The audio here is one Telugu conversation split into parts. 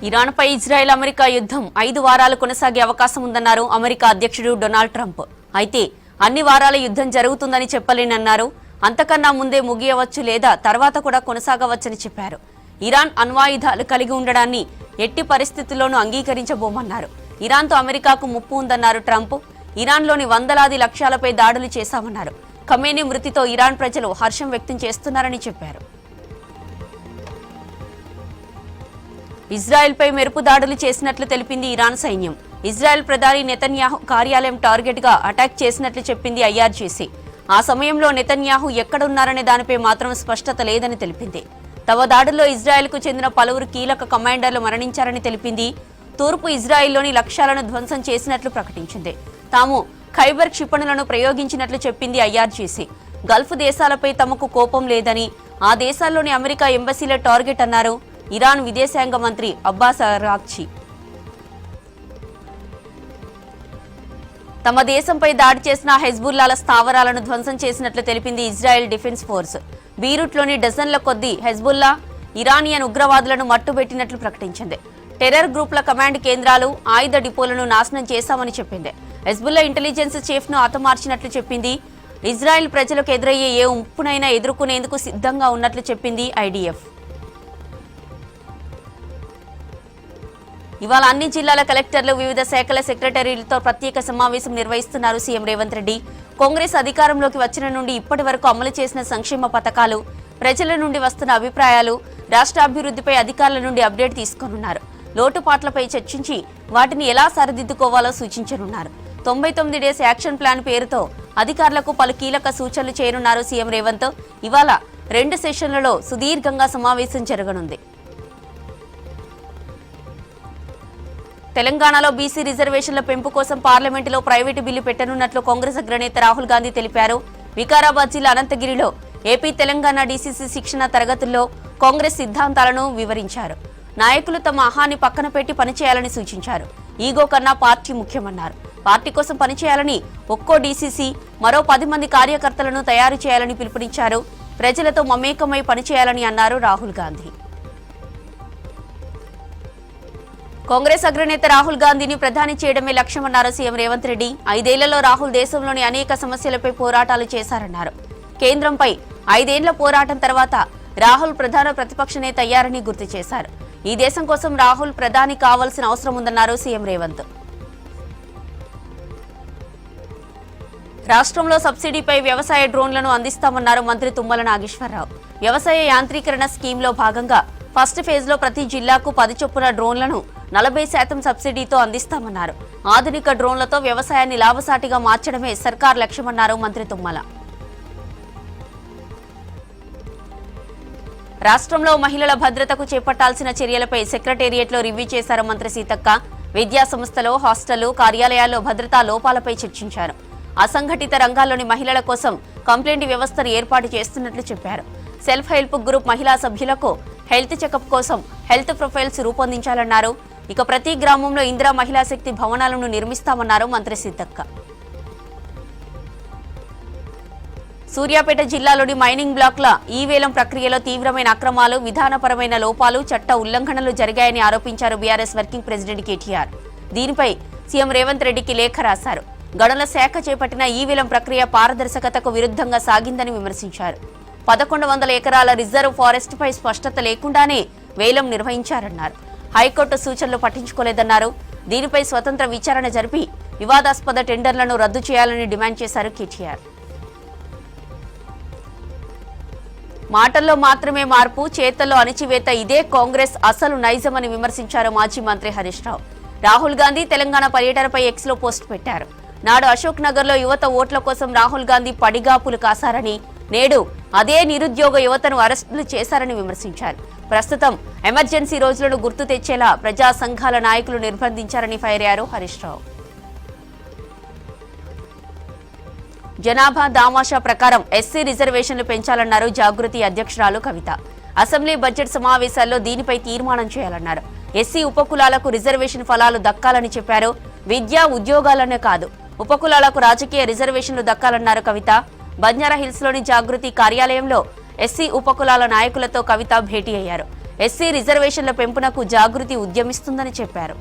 ఇరాన్పై ఇజ్రాయెల్ అమెరికా యుద్ధం 5 వారాలు కొనసాగే అవకాశం ఉందన్నారు అమెరికా అధ్యక్షుడు డొనాల్డ్ ట్రంప్. అయితే అన్ని వారాల యుద్ధం జరుగుతుందని చెప్పలేనన్నారు. అంతకన్నా ముందే ముగియవచ్చు లేదా తర్వాత కూడా కొనసాగవచ్చని చెప్పారు. ఇరాన్ అణ్వాయుధాలు కలిగి ఉండడాన్ని ఎట్టి పరిస్థితుల్లోనూ అంగీకరించబోమన్నారు. ఇరాన్తో అమెరికాకు ముప్పు ఉందన్నారు ట్రంప్. ఇరాన్లోని వందలాది లక్ష్యాలపై దాడులు చేశామన్నారు. ఖమేనీ మృతితో ఇరాన్ ప్రజలు హర్షం వ్యక్తం చేస్తున్నారని చెప్పారు. ఇజ్రాయెల్పై మెరుపు దాడులు చేసినట్లు తెలిపింది ఇరాన్ సైన్యం. ఇజ్రాయెల్ ప్రధాని నెతన్యాహు కార్యాలయం టార్గెట్ గా అటాక్ చేసినట్లు చెప్పింది ఐఆర్జీసీ. ఆ సమయంలో నెతన్యాహు ఎక్కడున్నారనే దానిపై మాత్రం స్పష్టత లేదని తెలిపింది. తమ దాడుల్లో ఇజ్రాయెల్కు చెందిన పలువురు కీలక కమాండర్లు మరణించారని తెలిపింది. తూర్పు ఇజ్రాయెల్లోని లక్ష్యాలను ధ్వంసం చేసినట్లు ప్రకటించింది. తాము ఖైబర్ క్షిపణులను ప్రయోగించినట్లు చెప్పింది ఐఆర్జీసీ. గల్ఫ్ దేశాలపై తమకు కోపం లేదని, ఆ దేశాల్లోని అమెరికా ఎంబసీల టార్గెట్ అన్నారు ఇరాన్ విదేశాంగ మంత్రి అబ్బాస్ అరాగ్చి. తమ దేశంపై దాడి చేసిన హెజ్బుల్లాల స్థావరాలను ధ్వంసం చేసినట్లు తెలిపింది ఇజ్రాయెల్ డిఫెన్స్ ఫోర్స్. బీరూట్లోని డజన్ల కొద్దీ హెజ్బుల్లా, ఇరానియన్ ఉగ్రవాదులను మట్టుబెట్టినట్లు ప్రకటించింది. టెర్రర్ గ్రూపుల కమాండ్ కేంద్రాలు, ఆయుధ డిపోలను నాశనం చేశామని చెప్పింది. హెజ్బుల్లా ఇంటెలిజెన్స్ చీఫ్ ను హతమార్చినట్లు చెప్పింది. ఇజ్రాయెల్ ప్రజలకు ఎదురయ్యే ఏ ముప్పునైనా ఎదుర్కొనేందుకు సిద్ధంగా ఉన్నట్లు చెప్పింది ఐడిఎఫ్. ఇవాళ అన్ని జిల్లాల కలెక్టర్లు, వివిధ శాఖల సెక్రటరీలతో ప్రత్యేక సమావేశం నిర్వహిస్తున్నారు సీఎం రేవంత్ రెడ్డి. కాంగ్రెస్ అధికారంలోకి వచ్చిన నుండి ఇప్పటి వరకు అమలు చేసిన సంక్షేమ పథకాలు, ప్రజల నుండి వస్తున్న అభిప్రాయాలు, రాష్ట్ర అభివృద్ధిపై అధికారుల నుండి అప్డేట్ తీసుకోనున్నారు. లోటుపాట్లపై చర్చించి వాటిని ఎలా సరిదిద్దుకోవాలో సూచించనున్నారు. 99 డేస్ యాక్షన్ ప్లాన్ పేరుతో అధికారులకు పలు కీలక సూచనలు చేయనున్నారు సీఎం రేవంత్. ఇవాళ 2 సెషన్లలో సుదీర్ఘంగా సమావేశం జరగనుంది. తెలంగాణలో బీసీ రిజర్వేషన్ల పెంపు కోసం పార్లమెంటులో ప్రైవేటు బిల్లు పెట్టనున్నట్లు కాంగ్రెస్ అగ్రనేత రాహుల్ గాంధీ తెలిపారు. వికారాబాద్ జిల్లా అనంతగిరిలో ఏపీ తెలంగాణ డీసీసీ శిక్షణ తరగతుల్లో కాంగ్రెస్ సిద్ధాంతాలను వివరించారు. నాయకులు తమ అహాన్ని పక్కన పెట్టి పనిచేయాలని సూచించారు. ఈగో కన్నా పార్టీ ముఖ్యమన్నారు. పార్టీ కోసం పనిచేయాలని, ఒక్కో డీసీసీ మరో 10 మంది కార్యకర్తలను తయారు చేయాలని పిలుపునిచ్చారు. ప్రజలతో మమేకమై పనిచేయాలని అన్నారు రాహుల్ గాంధీ. కాంగ్రెస్ అగ్రనేత రాహుల్ గాంధీని ప్రధాని చేయడమే లక్ష్యమన్నారు సీఎం రేవంత్ రెడ్డి. 5 ఏళ్లలో రాహుల్ దేశంలోని అనేక సమస్యలపై పోరాటాలు చేశారన్నారు. కేంద్రంపై 5 ఏళ్ల పోరాటం తర్వాత రాహుల్ ప్రధాన ప్రతిపక్ష నేత అయ్యారని గుర్తు చేశారు. ఈ దేశం కోసం రాహుల్ ప్రధాని కావాల్సిన అవసరం ఉందన్నారు సీఎం రేవంత్. రాష్ట్రంలో సబ్సిడీపై వ్యవసాయ డ్రోన్లను అందిస్తామన్నారు మంత్రి తుమ్మల నాగేశ్వరరావు. వ్యవసాయ యాంత్రీకరణ స్కీమ్లో భాగంగా ఫస్ట్ ఫేజ్లో ప్రతి జిల్లాకు 10 చొప్పున డ్రోన్లను 40% సబ్సిడీతో అందిస్తామన్నారు. ఆధునిక డ్రోన్లతో వ్యవసాయాన్ని లాభసాటిగా మార్చడమే సర్కార్ లక్ష్యమన్నారు మంత్రి తుమ్మల. రాష్ట్రంలో మహిళల భద్రతకు చేపట్టాల్సిన చర్యలపై సెక్రటేరియట్లో రివ్యూ చేశారు మంత్రి సీతక్క. విద్యా సంస్థలు, హాస్టళ్లు, కార్యాలయాల్లో భద్రతా లోపాలపై చర్చించారు. అసంఘటిత రంగాల్లోని మహిళల కోసం కంప్లైంట్ వ్యవస్థను ఏర్పాటు చేస్తున్నట్లు చెప్పారు. సెల్ఫ్ హెల్ప్ గ్రూప్ మహిళా సభ్యులకు హెల్త్ చెకప్ కోసం హెల్త్ ప్రొఫైల్స్ రూపొందించాలన్నారు. ఇక ప్రతి గ్రామంలో ఇందిరా మహిళా శక్తి భవనాలను నిర్మిస్తామన్నారు మంత్రి సీతక్క. సూర్యాపేట జిల్లాలోని మైనింగ్ బ్లాక్ల ఈ-వేలం ప్రక్రియలో తీవ్రమైన అక్రమాలు, విధానపరమైన లోపాలు, చట్ట ఉల్లంఘనలు జరిగాయని ఆరోపించారు బీఆర్ఎస్ వర్కింగ్ ప్రెసిడెంట్ కేటీఆర్. దీనిపై సీఎం రేవంత్ రెడ్డికి లేఖ రాశారు. గనుల శాఖ చేపట్టిన ఈ-వేలం ప్రక్రియ పారదర్శకతకు విరుద్ధంగా సాగిందని విమర్శించారు. 1100 ఎకరాల రిజర్వ్ ఫారెస్ట్ పై స్పష్టత లేకుండానే వేలం నిర్వహించారన్నారు. హైకోర్టు సూచనలు పట్టించుకోలేదన్నారు. దీనిపై స్వతంత్ర విచారణ జరిపి వివాదాస్పద టెండర్లను రద్దు చేయాలని డిమాండ్ చేశారు కేటీఆర్. మాటల్లో మాత్రమే మార్పు, చేతల్లో అణిచివేత, ఇదే కాంగ్రెస్ అసలు నైజమని విమర్శించారు మాజీ మంత్రి హరీష్ రావు. రాహుల్ గాంధీ తెలంగాణ పర్యటనపై ఎక్స్లో పోస్ట్ పెట్టారు. నాడు అశోక్ నగర్ లో యువత ఓట్ల కోసం రాహుల్ గాంధీ పడిగాపులు కాశారని, నేడు అదే నిరుద్యోగ యువతను అరెస్టులు చేశారని విమర్శించారు. ప్రస్తుతం ఎమర్జెన్సీ రోజులను గుర్తు తెచ్చేలా ప్రజా సంఘాల నాయకులు నిర్బంధించారని ఫైర్ అయ్యారు హరీష్ రావు. జనాభా దామాషా ప్రకారం ఎస్సీ రిజర్వేషన్లు పెంచాలన్నారు జాగృతి అధ్యక్షురాలు కవిత. అసెంబ్లీ బడ్జెట్ సమావేశాల్లో దీనిపై తీర్మానం చేయాలన్నారు. ఎస్సీ ఉపకులాలకు రిజర్వేషన్ ఫలాలు దక్కాలని చెప్పారు. విద్య, ఉద్యోగాలనే కాదు, ఉపకులాలకు రాజకీయ రిజర్వేషన్లు దక్కాలన్నారు కవిత. బంజారా హిల్స్ లోని జాగృతి కార్యాలయంలో ఎస్సీ ఉపకులాల నాయకులతో కవిత భేటీ అయ్యారు. ఎస్సీ రిజర్వేషన్ల పెంపునకు జాగృతి ఉద్యమిస్తుందని చెప్పారు.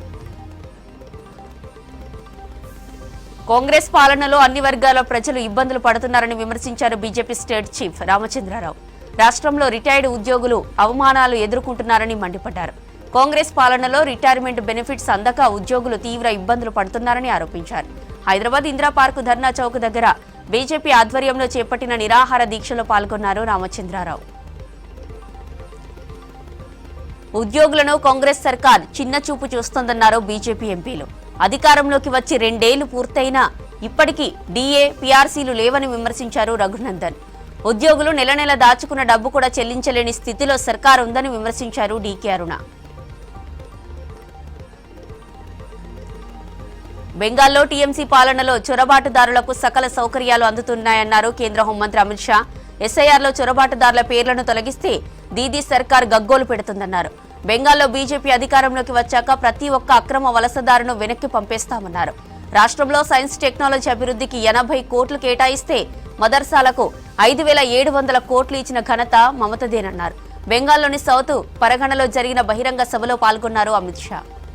కాంగ్రెస్ పాలనలో అన్ని వర్గాల ప్రజలు ఇబ్బందులు పడుతున్నారని విమర్శించారు బీజేపీ స్టేట్ చీఫ్ రామచంద్రరావు. రాష్ట్రంలో రిటైర్డ్ ఉద్యోగులు అవమానాలు ఎదుర్కొంటున్నారని మండిపడ్డారు. కాంగ్రెస్ పాలనలో రిటైర్మెంట్ బెనిఫిట్స్ అందక ఉద్యోగులు తీవ్ర ఇబ్బందులు పడుతున్నారని ఆరోపించారు. హైదరాబాద్ ఇందిరా పార్కు ధర్నా చౌక్ దగ్గర బీజేపీ ఆధ్వర్యంలో చేపట్టిన నిరాహార దీక్షలో పాల్గొన్నారు రామచంద్రరావు. ఉద్యోగులను కాంగ్రెస్ సర్కార్ చిన్న చూపు చూస్తోందన్నారు బీజేపీ ఎంపీలు. అధికారంలోకి వచ్చి 2 ఏళ్లు పూర్తయినా ఇప్పటికీ డీఏ, పీఆర్సీలు లేవని విమర్శించారు రఘునందన్. ఉద్యోగులు నెల నెల దాచుకున్న డబ్బు కూడా చెల్లించలేని స్థితిలో సర్కార్ ఉందని విమర్శించారు డీకే అరుణ. బెంగాల్లో టీఎంసీ పాలనలో చొరబాటుదారులకు సకల సౌకర్యాలు అందుతున్నాయన్నారు కేంద్ర హోంమంత్రి అమిత్ షా. ఎస్ఐఆర్లో చొరబాటుదారుల పేర్లను తొలగిస్తే దీదీ సర్కార్ గగ్గోలు పెడుతుందన్నారు. బెంగాల్లో బీజేపీ అధికారంలోకి వచ్చాక ప్రతి ఒక్క అక్రమ వలసదారును వెనక్కి పంపేస్తామన్నారు. రాష్ట్రంలో సైన్స్ టెక్నాలజీ అభివృద్ధికి 80 కోట్లు కేటాయిస్తే మదర్సాలకు 5,700 కోట్లు ఇచ్చిన ఘనత మమతదేనన్నారు. బెంగాల్లోని సౌత్ పరగణలో జరిగిన బహిరంగ సభలో పాల్గొన్నారు అమిత్ షా.